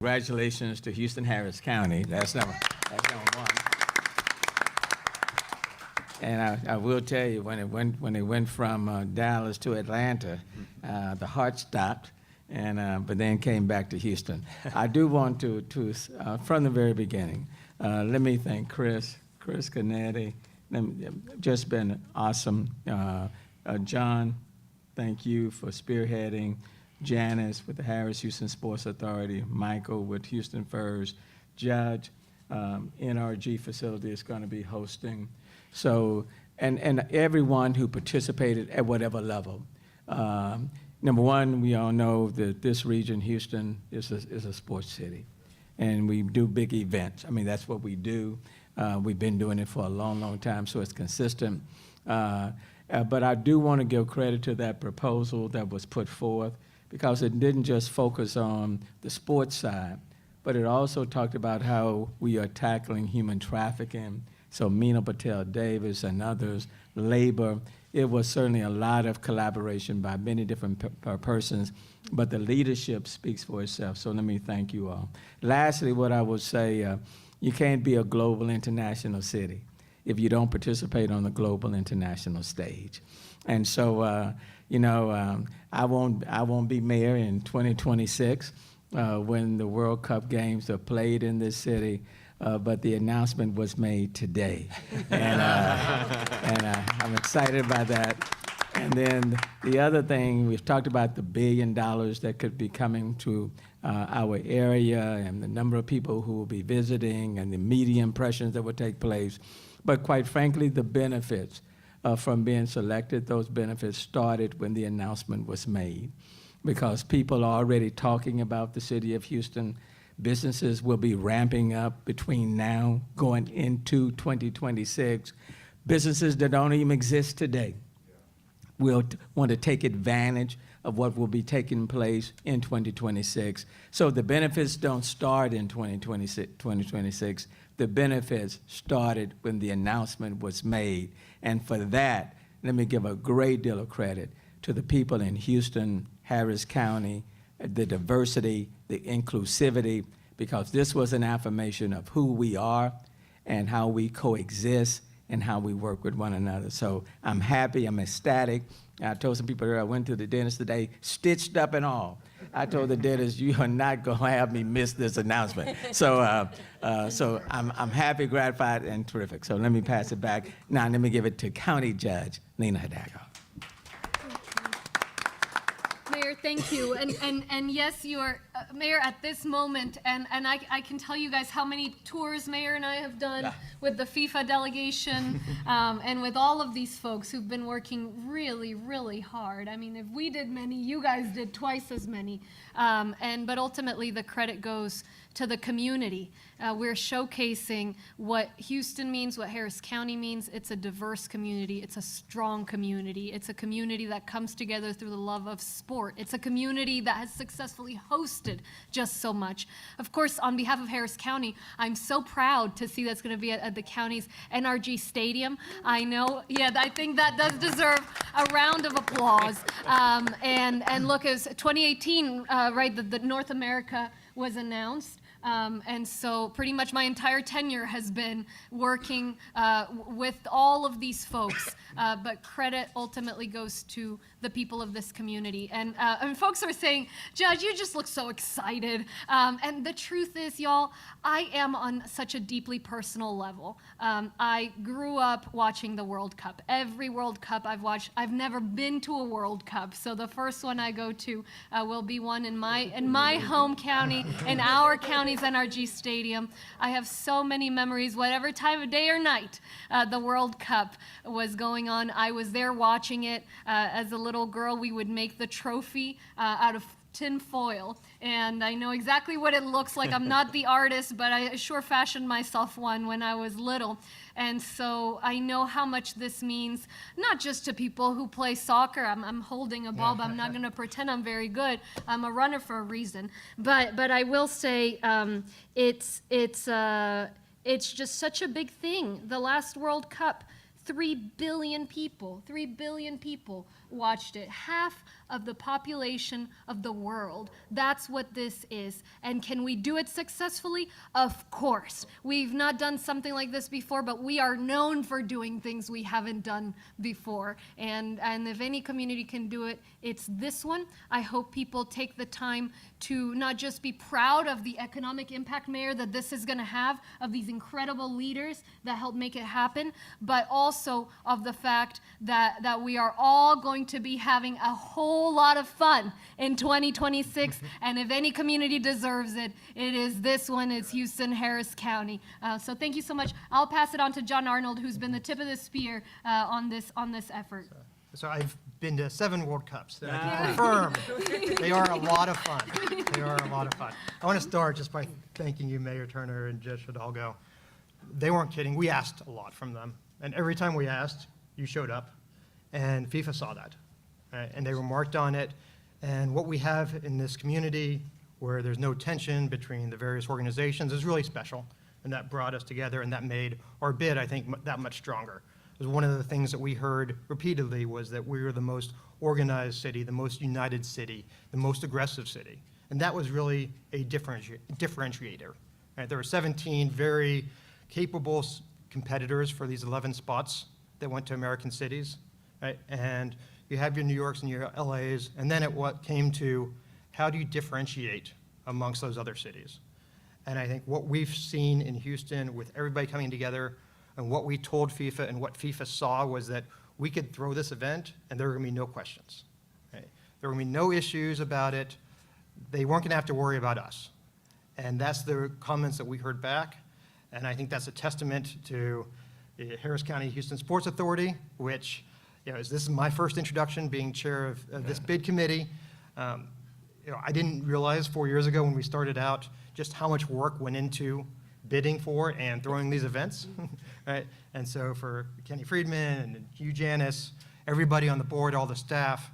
Congratulations to Houston Harris County. That's number one. And I will tell you, when they went from Dallas to Atlanta, the heart stopped, and but then came back to Houston. I do want to from the very beginning, let me thank Chris Canetti. Just been awesome. John, thank you for spearheading. Janice with the Harris Houston Sports Authority, Michael with Houston Furs, Judge, NRG facility is going to be hosting. So, and everyone who participated at whatever level. Number one, we all know that this region, Houston, is a sports city, and we do big events. I mean, that's what we do. We've been doing it for a long, long time, so it's consistent. But I do want to give credit to that proposal that was put forth, because it didn't just focus on the sports side, but it also talked about how we are tackling human trafficking. So Meena Patel Davis and others, labor. It was certainly a lot of collaboration by many different persons, but the leadership speaks for itself. So let me thank you all. Lastly, what I would say, you can't be a global international city if you don't participate on the global international stage. And so, I won't be mayor in 2026 when the World Cup games are played in this city, but the announcement was made today, and I'm excited about that. And then the other thing, we've talked about the $1 billion that could be coming to our area, and the number of people who will be visiting, and the media impressions that will take place. But quite frankly, the benefits from being selected, those benefits started when the announcement was made, because people are already talking about the city of Houston. Businesses will be ramping up between now going into 2026. Businesses that don't even exist today will want to take advantage of what will be taking place in 2026. So the benefits don't start in 2026. The benefits started when the announcement was made. And for that, let me give a great deal of credit to the people in Houston, Harris County, the diversity, the inclusivity, because this was an affirmation of who we are and how we coexist and how we work with one another. So I'm happy, I'm ecstatic. I told some people I went to the dentist today, stitched up and all. I told the dentist, you are not going to have me miss this announcement. So I'm happy, gratified, and terrific. So let me pass it back. Now let me give it to County Judge Nina Hidalgo. Mayor, thank you. And yes, you are, Mayor, at this moment, and I can tell you guys how many tours Mayor and I have done with the FIFA delegation and with all of these folks who've been working really, really hard. I mean, if we did many, you guys did twice as many. But ultimately, the credit goes to the community. We're showcasing what Houston means, what Harris County means. It's a diverse community. It's a strong community. It's a community that comes together through the love of sport. It's a community that has successfully hosted just so much. Of course, on behalf of Harris County, I'm so proud to see that's going to be at the county's NRG Stadium. I know, I think that does deserve a round of applause. And look, it was 2018, right, the North America was announced. And so pretty much my entire tenure has been working with all of these folks, but credit ultimately goes to the people of this community. And folks are saying, Judge, you just look so excited. And the truth is, y'all, I am on such a deeply personal level. I grew up watching the World Cup. Every World Cup I've watched. I've never been to a World Cup, so the first one I go to will be one in my home county, in our county's NRG Stadium. I have so many memories, whatever time of day or night the World Cup was going on. I was there watching it as a little girl. We would make the trophy out of tin foil, and I know exactly what it looks like. I'm not the artist, but I sure fashioned myself one when I was little. And so I know how much this means, not just to people who play soccer. I'm holding a ball, but I'm not going to pretend I'm very good. I'm a runner for a reason. But I will say it's just such a big thing. The last World Cup, 3 billion people watched it. Half of the population of the world. That's what this is. And can we do it successfully? Of course. We've not done something like this before, but we are known for doing things we haven't done before. And if any community can do it, it's this one. I hope people take the time to not just be proud of the economic impact, Mayor, that this is going to have, of these incredible leaders that help make it happen, but also of the fact that we are all going to be having a whole lot of fun in 2026. And if any community deserves it, it is this one. It's Houston, Harris County. So thank you so much. I'll pass it on to John Arnold, who's been the tip of the spear on this effort. So I've been to 7 World Cups. I can confirm they are a lot of fun. They are a lot of fun. I want to start just by thanking you, Mayor Turner and Judge Hidalgo. They weren't kidding. We asked a lot from them. And every time we asked, you showed up. And FIFA saw that. Right? And they remarked on it. And what we have in this community, where there's no tension between the various organizations, is really special. And that brought us together, and that made our bid, I think, that much stronger. Because one of the things that we heard repeatedly was that we were the most organized city, the most united city, the most aggressive city. And that was really a differentiator. Right? There were 17 very capable competitors for these 11 spots that went to American cities. Right? And you have your New Yorks and your LAs, and then what came to how do you differentiate amongst those other cities? And I think what we've seen in Houston with everybody coming together, and what we told FIFA and what FIFA saw was that we could throw this event and there were going to be no questions. Right? There were going to be no issues about it. They weren't going to have to worry about us. And that's the comments that we heard back. And I think that's a testament to the Harris County Houston Sports Authority, which, this is my first introduction being chair of this bid committee. I didn't realize 4 years ago when we started out just how much work went into bidding for and throwing these events, right? And so for Kenny Friedman and you, Janice, everybody on the board, all the staff,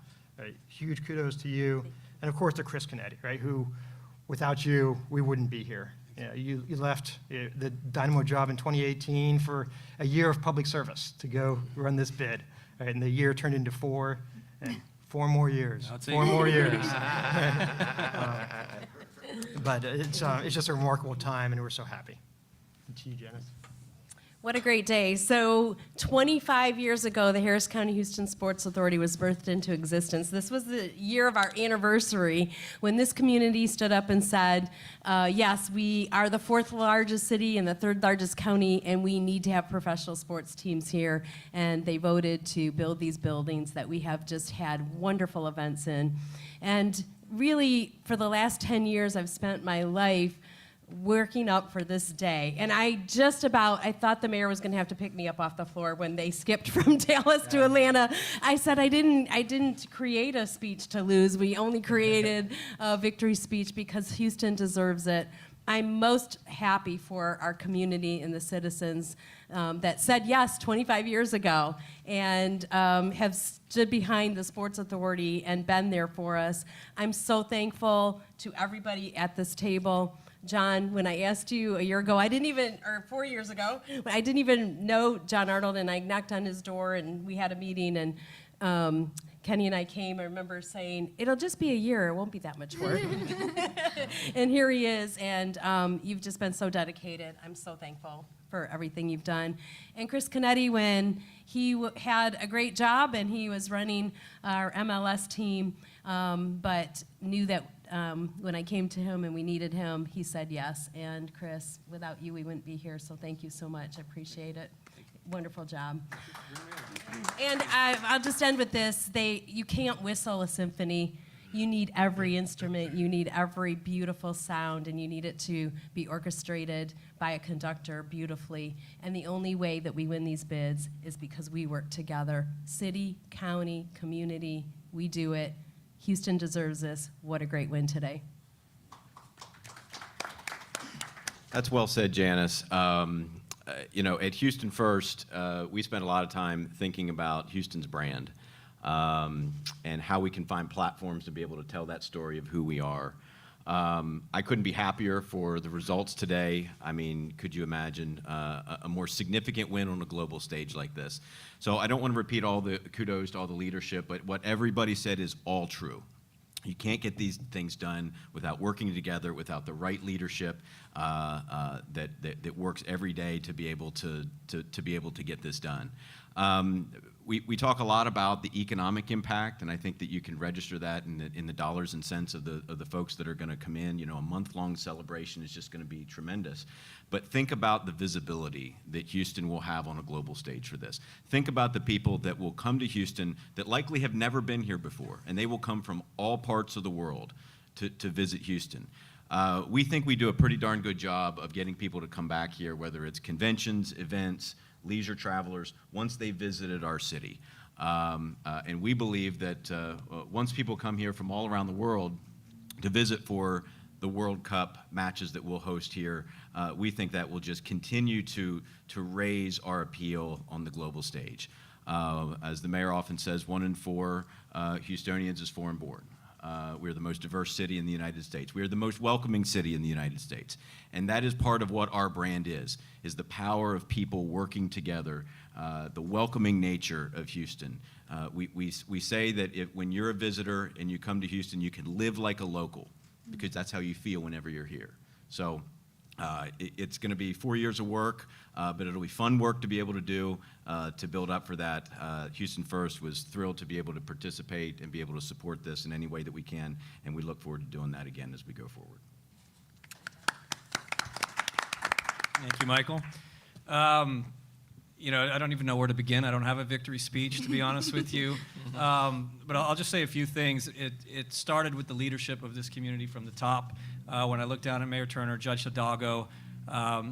huge kudos to you. And of course to Chris Canetti, right? Who, without you, we wouldn't be here. You left the Dynamo job in 2018 for a year of public service to go run this bid. Right? And the year turned into 4, and 4 more years. 4 more years. But it's just a remarkable time, and we're so happy. And to you, Janice. What a great day. So 25 years ago, the Harris County Houston Sports Authority was birthed into existence. This was the year of our anniversary when this community stood up and said, yes, we are the 4th largest city and the 3rd largest county, and we need to have professional sports teams here. And they voted to build these buildings that we have just had wonderful events in. And really, for the last 10 years, I've spent my life working up for this day. And I thought the mayor was going to have to pick me up off the floor when they skipped from Dallas to Atlanta. I said, I didn't create a speech to lose. We only created a victory speech because Houston deserves it. I'm most happy for our community and the citizens that said yes 25 years ago and have stood behind the Sports Authority and been there for us. I'm so thankful to everybody at this table. John, when I asked you a year ago, or 4 years ago, I didn't even know John Arnold, and I knocked on his door, and we had a meeting, and Kenny and I came. I remember saying, it'll just be a year. It won't be that much work. And here he is, and you've just been so dedicated. I'm so thankful for everything you've done. And Chris Canetti, when he had a great job, and he was running our MLS team, but knew that when I came to him and we needed him, he said yes. And Chris, without you, we wouldn't be here, so thank you so much. I appreciate it. Wonderful job. And I'll just end with this. You can't whistle a symphony. You need every instrument. You need every beautiful sound, and you need it to be orchestrated by a conductor beautifully. And the only way that we win these bids is because we work together. City, county, community, we do it. Houston deserves this. What a great win today. That's well said, Janice. At Houston First, we spent a lot of time thinking about Houston's brand and how we can find platforms to be able to tell that story of who we are. I couldn't be happier for the results today. I mean, could you imagine a more significant win on a global stage like this? So I don't want to repeat all the kudos to all the leadership, but what everybody said is all true. You can't get these things done without working together, without the right leadership that works every day to be able to get this done. We talk a lot about the economic impact, and I think that you can register that in the dollars and cents of the folks that are going to come in. You know, a month-long celebration is just going to be tremendous. But think about the visibility that Houston will have on a global stage for this. Think about the people that will come to Houston that likely have never been here before, and they will come from all parts of the world to visit Houston. We think we do a pretty darn good job of getting people to come back here, whether it's conventions, events, leisure travelers, once they visited our city. And we believe that once people come here from all around the world to visit for the World Cup matches that we'll host here, we think that will just continue to raise our appeal on the global stage. As the mayor often says, 1 in 4 Houstonians is foreign born. We're the most diverse city in the United States. We are the most welcoming city in the United States. And that is part of what our brand is the power of people working together, the welcoming nature of Houston. We say that when you're a visitor and you come to Houston, you can live like a local, because that's how you feel whenever you're here. So it's going to be 4 years of work, but it'll be fun work to be able to do to build up for that. Houston First was thrilled to be able to participate and be able to support this in any way that we can, and we look forward to doing that again as we go forward. Thank you, Michael. You know, I don't even know where to begin. I don't have a victory speech, to be honest with you. But I'll just say a few things. It started with the leadership of this community from the top. When I looked down at Mayor Turner, Judge Hidalgo,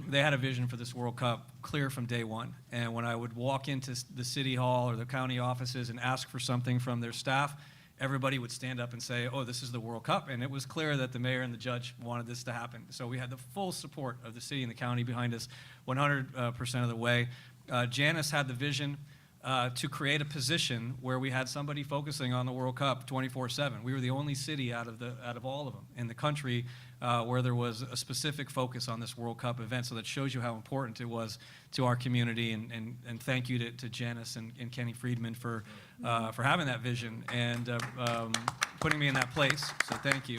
they had a vision for this World Cup clear from day one. And when I would walk into the city hall or the county offices and ask for something from their staff, everybody would stand up and say, oh, this is the World Cup. And it was clear that the mayor and the judge wanted this to happen. So we had the full support of the city and the county behind us 100% of the way. Janice had the vision to create a position where we had somebody focusing on the World Cup 24/7. We were the only city out of all of them in the country where there was a specific focus on this World Cup event. So that shows you how important it was to our community. And thank you to Janice and Kenny Friedman for having that vision and putting me in that place. So thank you.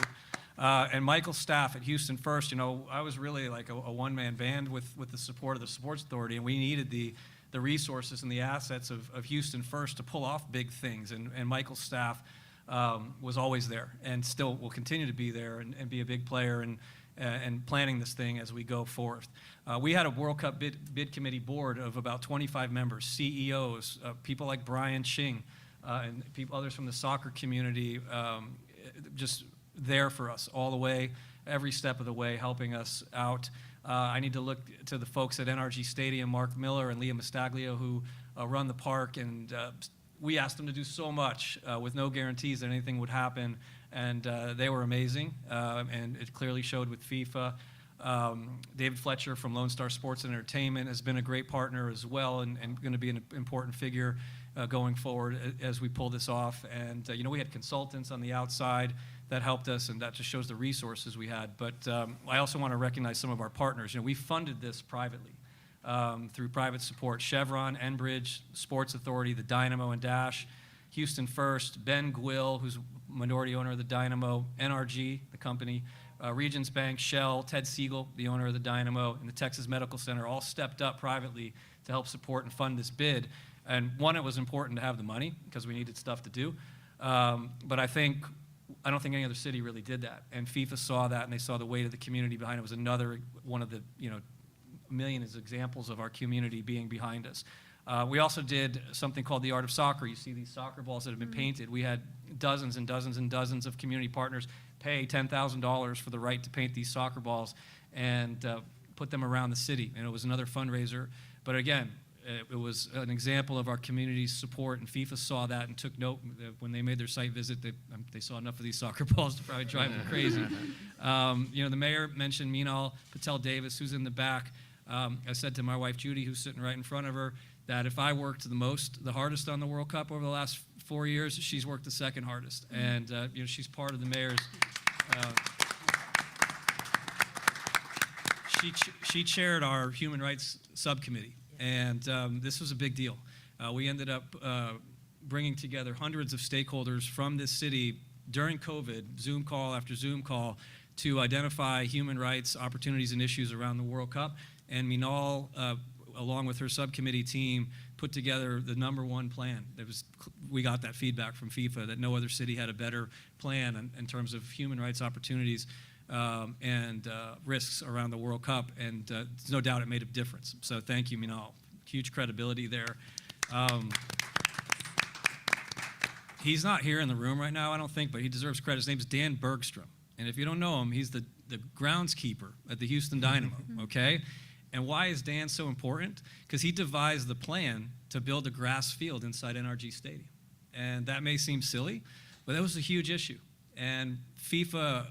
And Michael's staff at Houston First, you know, I was really like a one-man band with the support of the Sports Authority, and we needed the resources and the assets of Houston First to pull off big things. And Michael's staff was always there and still will continue to be there and be a big player and planning this thing as we go forth. We had a World Cup bid committee board of about 25 members, CEOs, people like Brian Ching, and others from the soccer community, just there for us all the way, every step of the way, helping us out. I need to look to the folks at NRG Stadium, Mark Miller and Leah Mastaglio, who run the park, and we asked them to do so much with no guarantees that anything would happen, and they were amazing, and it clearly showed with FIFA. David Fletcher from Lone Star Sports and Entertainment has been a great partner as well, and going to be an important figure going forward as we pull this off. And you know, we had consultants on the outside that helped us, and that just shows the resources we had. But I also want to recognize some of our partners. You know, we funded this privately through private support. Chevron, Enbridge, Sports Authority, the Dynamo and Dash, Houston First, Ben Gwill, who's minority owner of the Dynamo, NRG, the company, Regions Bank, Shell, Ted Siegel, the owner of the Dynamo, and the Texas Medical Center all stepped up privately to help support and fund this bid. And one, it was important to have the money because we needed stuff to do. But I don't think any other city really did that. And FIFA saw that, and they saw the weight of the community behind it. It was another one of the, you know, millions examples of our community being behind us. We also did something called the Art of Soccer. You see these soccer balls that have been painted. We had dozens and dozens and dozens of community partners pay $10,000 for the right to paint these soccer balls and put them around the city. And it was another fundraiser. But again, it was an example of our community's support, and FIFA saw that and took note. When they made their site visit, they saw enough of these soccer balls to probably drive them crazy. You know, the mayor mentioned Meenal Patel-Davis, who's in the back. I said to my wife, Judy, who's sitting right in front of her, that if I worked the hardest on the World Cup over the last 4 years, she's worked the second hardest. And, you know, she's part of the mayor's she chaired our human rights subcommittee, and this was a big deal. We ended up bringing together hundreds of stakeholders from this city during COVID, Zoom call after Zoom call, to identify human rights opportunities and issues around the World Cup. And Minal, along with her subcommittee team, put together the #1 plan. We got that feedback from FIFA that no other city had a better plan in terms of human rights opportunities and risks around the World Cup. And there's no doubt it made a difference. So thank you, Minal. Huge credibility there. He's not here in the room right now, I don't think, but he deserves credit. His name's Dan Bergstrom. And if you don't know him, he's the groundskeeper at the Houston Dynamo, okay? And why is Dan so important? Because he devised the plan to build a grass field inside NRG Stadium. And that may seem silly, but that was a huge issue. And FIFA,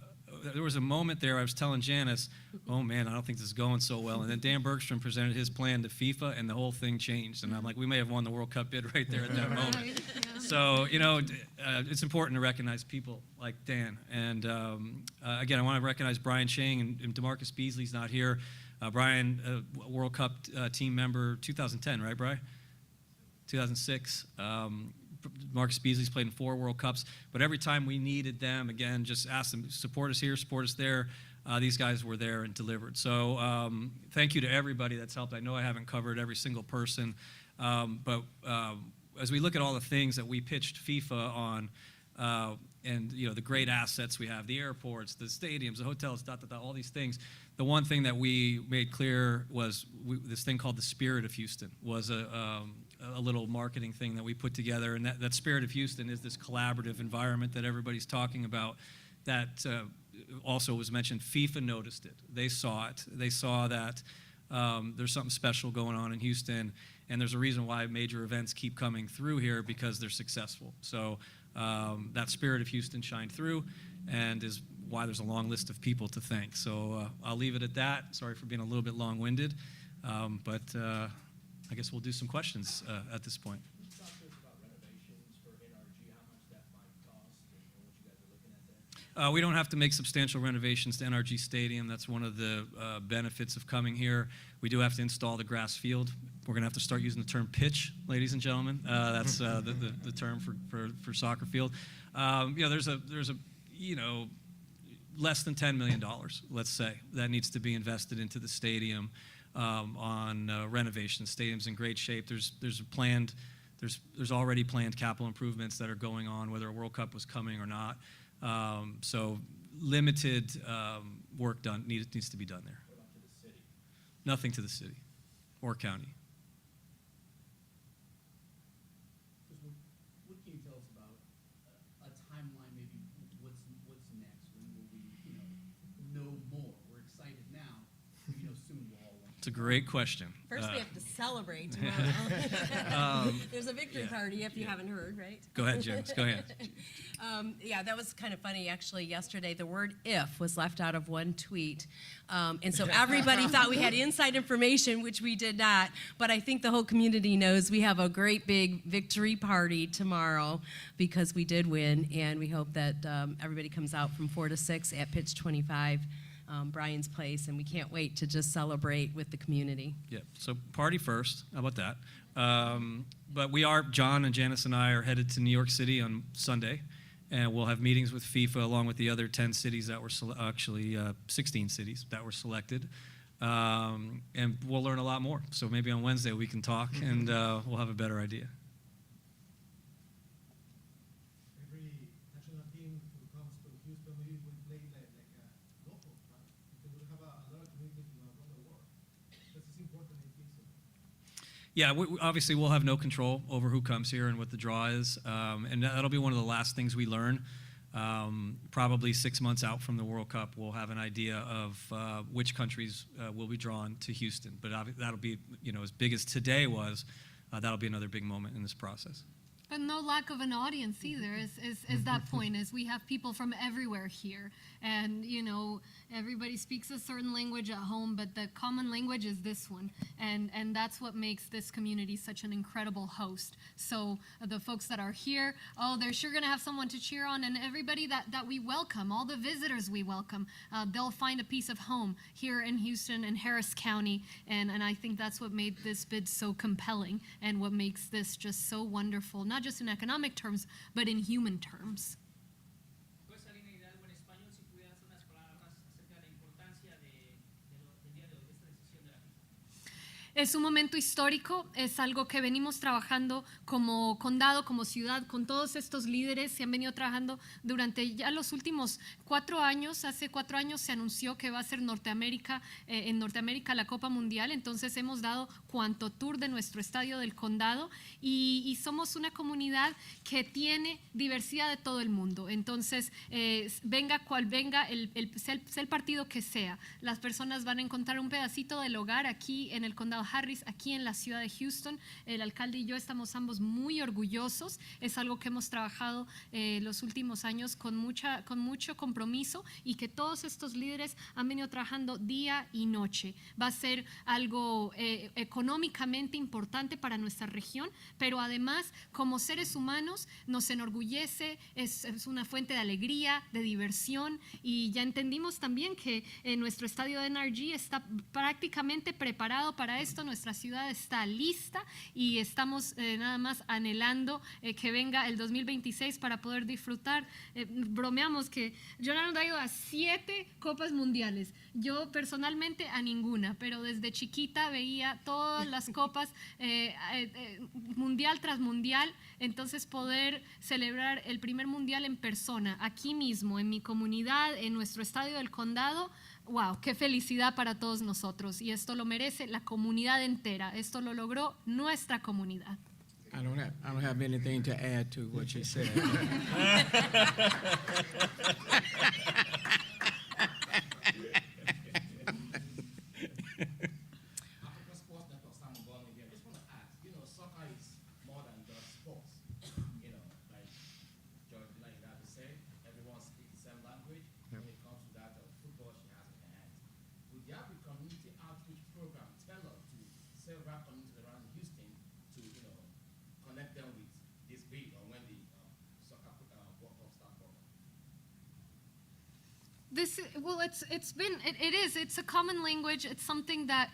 there was a moment there I was telling Janice, oh man, I don't think this is going so well. And then Dan Bergstrom presented his plan to FIFA, and the whole thing changed. And I'm like, we may have won the World Cup bid right there at that moment. So, it's important to recognize people like Dan. And again, I want to recognize Brian Chang and DeMarcus Beasley's not here. Brian, World Cup team member, 2010, right, Brian? 2006. Marcus Beasley's played in 4 World Cups, but every time we needed them, again, just ask them, support us here, support us there. These guys were there and delivered. So thank you to everybody that's helped. I know I haven't covered every single person, but as we look at all the things that we pitched FIFA on, and the great assets we have, the airports, the stadiums, the hotels, all these things, the one thing that we made clear was this thing called the Spirit of Houston was a little marketing thing that we put together, and that Spirit of Houston is this collaborative environment that everybody's talking about that also was mentioned. FIFA noticed it. They saw it. They saw that there's something special going on in Houston, and there's a reason why major events keep coming through here, because they're successful. So that Spirit of Houston shined through, and is why there's a long list of people to thank. So I'll leave it at that. Sorry for being a little bit long-winded, but I guess we'll do some questions at this point. Can you talk to us about renovations for NRG, how much that might cost, and what you guys are looking at there? We don't have to make substantial renovations to NRG Stadium. That's one of the benefits of coming here. We do have to install the grass field. We're going to have to start using the term pitch, ladies and gentlemen. That's the term for soccer field. There's a less than $10 million, let's say, that needs to be invested into the stadium on renovation. The stadium's in great shape. There's already planned capital improvements that are going on, whether a World Cup was coming or not. So limited work needs to be done there. What about to the city? Nothing to the city or county. What can you tell us about a timeline, maybe what's next? When will we, know more? We're excited now. Soon we'll all want to. It's a great question. First, we have to celebrate tomorrow. There's a victory party, if you haven't heard, right? Go ahead, James. Go ahead. That was kind of funny, actually. Yesterday, the word "if" was left out of one tweet. And so everybody thought we had inside information, which we did not. But I think the whole community knows we have a great big victory party tomorrow because we did win. And we hope that everybody comes out from 4 to 6 at pitch 25. Brian's place, and we can't wait to just celebrate with the community. Yeah, so party first. How about that? But John and Janice and I are headed to New York City on Sunday, and we'll have meetings with FIFA along with the other 10 cities that were 16 cities that were selected. And we'll learn a lot more. So maybe on Wednesday we can talk, and we'll have a better idea. Every national team who comes to Houston maybe will play like a local, right? Because we have a lot of communities around the world. This is important in Houston. Yeah, obviously we'll have no control over who comes here and what the draw is, and that'll be one of the last things we learn. Probably 6 months out from the World Cup, we'll have an idea of which countries will be drawn to Houston. But that'll be, as big as today was, that'll be another big moment in this process. And no lack of an audience either is that point, is we have people from everywhere here. And, you know, everybody speaks a certain language at home, but the common language is this one. And that's what makes this community such an incredible host. So the folks that are here, oh, they're sure going to have someone to cheer on. And everybody that we welcome, all the visitors we welcome, they'll find a piece of home here in Houston and Harris County. And I think that's what made this bid so compelling and what makes this just so wonderful, not just in economic terms, but in human terms. Pues Alina Hidalgo en español, si pudieras unas palabras acerca de la importancia del día de hoy, de esta decisión de la FIFA. Es un momento histórico, es algo que venimos trabajando como condado, como ciudad, con todos estos líderes. Se han venido trabajando durante ya los últimos 4 años. Hace 4 años se anunció que va a ser Norteamérica, en Norteamérica la Copa Mundial. Entonces hemos dado cuanto tour de nuestro estadio del condado y somos una comunidad que tiene diversidad de todo el mundo. Entonces, venga cual venga, sea el partido que sea, las personas van a encontrar un pedacito del hogar aquí en el condado Harris, aquí en la ciudad de Houston. El alcalde y yo estamos ambos muy orgullosos. Es algo que hemos trabajado los últimos años con mucho compromiso y que todos estos líderes han venido trabajando día y noche. Va a ser algo económicamente importante para nuestra región, pero además como seres humanos nos enorgullece, es una fuente de alegría, de diversión, y ya entendimos también que nuestro estadio de NRG está prácticamente preparado para esto. Nuestra ciudad está lista y estamos nada más anhelando que venga el 2026 para poder disfrutar. Bromeamos que Jonathan ha ido a 7 copas mundiales, yo personalmente a ninguna, pero desde chiquita veía todas las copas mundial tras mundial. Entonces poder celebrar el primer mundial en persona, aquí mismo, en mi comunidad, en nuestro estadio del condado, wow, qué felicidad para todos nosotros. Y esto lo merece la comunidad entera. Esto lo logró nuestra comunidad. I don't have anything to add to what she said. Africa Sports Network, Simon Bowling here. I just want to ask, soccer is more than just sports. Like George Hidalgo said, everyone speaks the same language. When it comes to that football she has in her hands. Would there be community outreach program tailored to several communities around Houston to, connect them with this bid or when the soccer World Cup start program? It's a common language. It's something that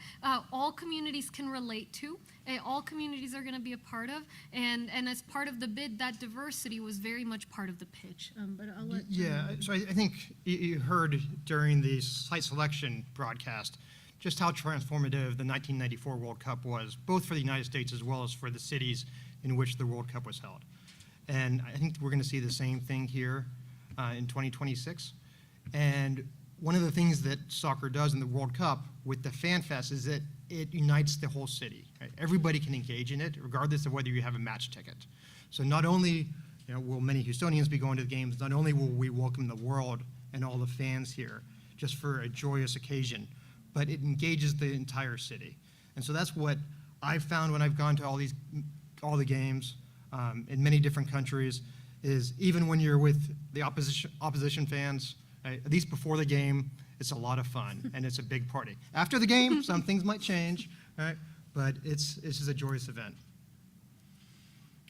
all communities can relate to. All communities are going to be a part of, and as part of the bid, that diversity was very much part of the pitch. But I'll let Yeah, so I think you heard during the site selection broadcast just how transformative the 1994 World Cup was, both for the United States as well as for the cities in which the World Cup was held. And I think we're going to see the same thing here in 2026. And one of the things that soccer does in the World Cup with the Fan Fest is that it unites the whole city. Right? Everybody can engage in it, regardless of whether you have a match ticket. So not only will many Houstonians be going to the games, not only will we welcome the world and all the fans here just for a joyous occasion, but it engages the entire city. And so that's what I've found when I've gone to all the games in many different countries, is even when you're with the opposition fans, at least before the game, it's a lot of fun and it's a big party. After the game, some things might change, right? But it's just a joyous event.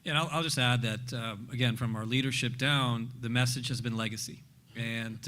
And I'll just add that, again, from our leadership down, the message has been legacy. And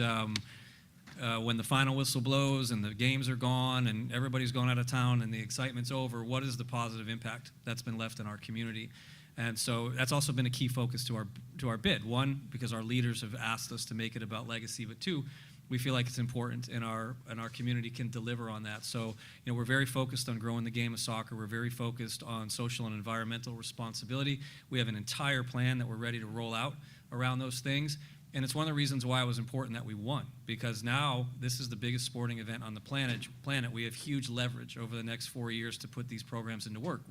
when the final whistle blows and the games are gone and everybody's gone out of town and the excitement's over, what is the positive impact that's been left in our community? And so that's also been a key focus to our bid. One, because our leaders have asked us to make it about legacy, but two, we feel like it's important and our community can deliver on that. So, we're very focused on growing the game of soccer. We're very focused on social and environmental responsibility. We have an entire plan that we're ready to roll out around those things. And it's one of the reasons why it was important that we won, because now this is the biggest sporting event on the planet. We have huge leverage over the next 4 years to put these programs into work.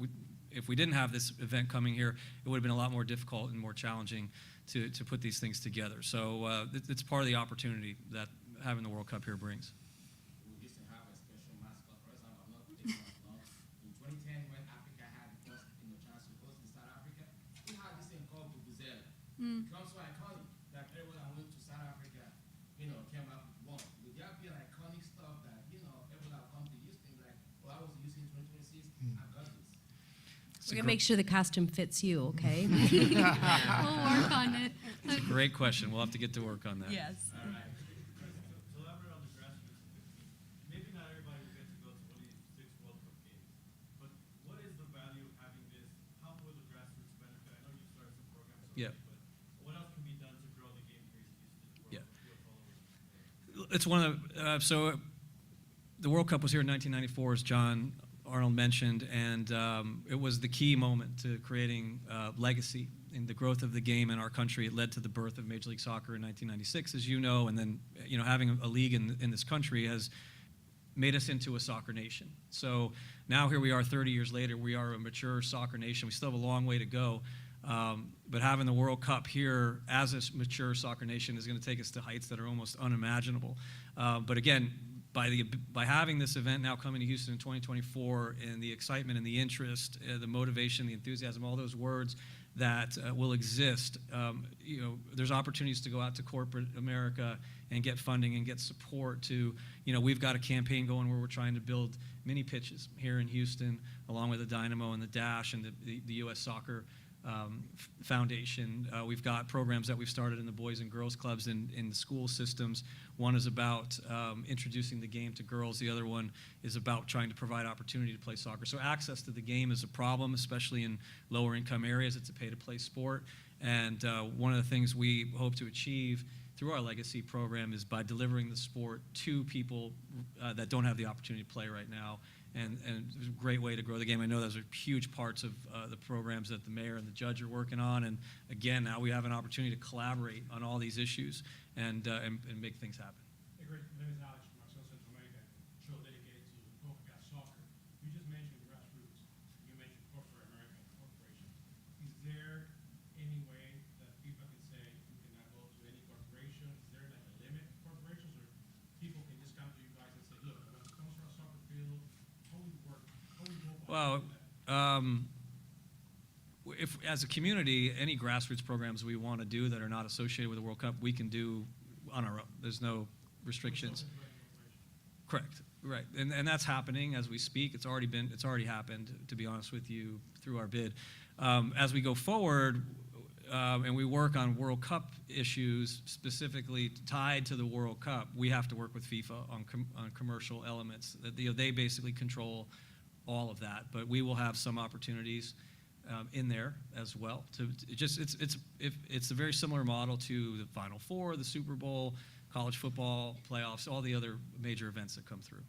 If we didn't have this event coming here, it would have been a lot more difficult and more challenging to put these things together. So it's part of the opportunity that having the World Cup here brings. We used to have a special mascot. For example, I'm not taking much long. In 2010, when Africa had the first chance to host in South Africa, we had this thing called We're gonna make sure the costume fits you, okay? We'll work on it. Great question. We'll have to get to work on that. Yes. To elaborate on the grassroots, maybe not everybody will get to go to one of these 6 World Cup games, but what is the value of having this? How will the grassroots benefit? I know you started some programs already, Yeah. but what else can be done to grow the game here in Houston? Yeah. Your followers? It's one of the, so the World Cup was here in 1994, as John Arnold mentioned, and it was the key moment to creating legacy in the growth of the game in our country. It led to the birth of Major League Soccer in 1996, as you know, and then, having a league in this country has made us into a soccer nation. So now here we are 30 years later, we are a mature soccer nation. We still have a long way to go, but having the World Cup here as a mature soccer nation is going to take us to heights that are almost unimaginable. But again, by having this event now coming to Houston in 2024, and the excitement and the interest, the motivation, the enthusiasm, all those words that will exist, there's opportunities to go out to corporate America and get funding and get support to, we've got a campaign going where we're trying to build mini pitches here in Houston, along with the Dynamo and the Dash and the U.S. Soccer Foundation. We've got programs that we've started in the Boys and Girls Clubs in the school systems. One is about introducing the game to girls. The other one is about trying to provide opportunity to play soccer. So access to the game is a problem, especially in lower income areas. It's a pay-to-play sport. And one of the things we hope to achieve through our legacy program is by delivering the sport to people that don't have the opportunity to play right now. And it's a great way to grow the game. I know those are huge parts of the programs that the mayor and the judge are working on. And again, now we have an opportunity to collaborate on all these issues and make things happen. Hey, great. My name is Alex from Marcel Central America, show dedicated to CONCACAF soccer. You just mentioned grassroots. You mentioned corporate America corporations. Is there any way that FIFA can say you cannot go to any corporation? Is there like a limit to corporations, or people can just come to you guys and say, look, I want to sponsor a soccer field? How would it work? How would you go about Well, doing that? if as a community, any grassroots programs we want to do that are not associated with the World Cup, we can do on our own. There's no restrictions. Correct. Right. And that's happening as we speak. It's already happened, to be honest with you, through our bid. As we go forward, and we work on World Cup issues specifically tied to the World Cup, we have to work with FIFA on commercial elements. They basically control all of that, but we will have some opportunities in there as well. It's a very similar model to the Final Four, the Super Bowl, college football playoffs, all the other major events that come through.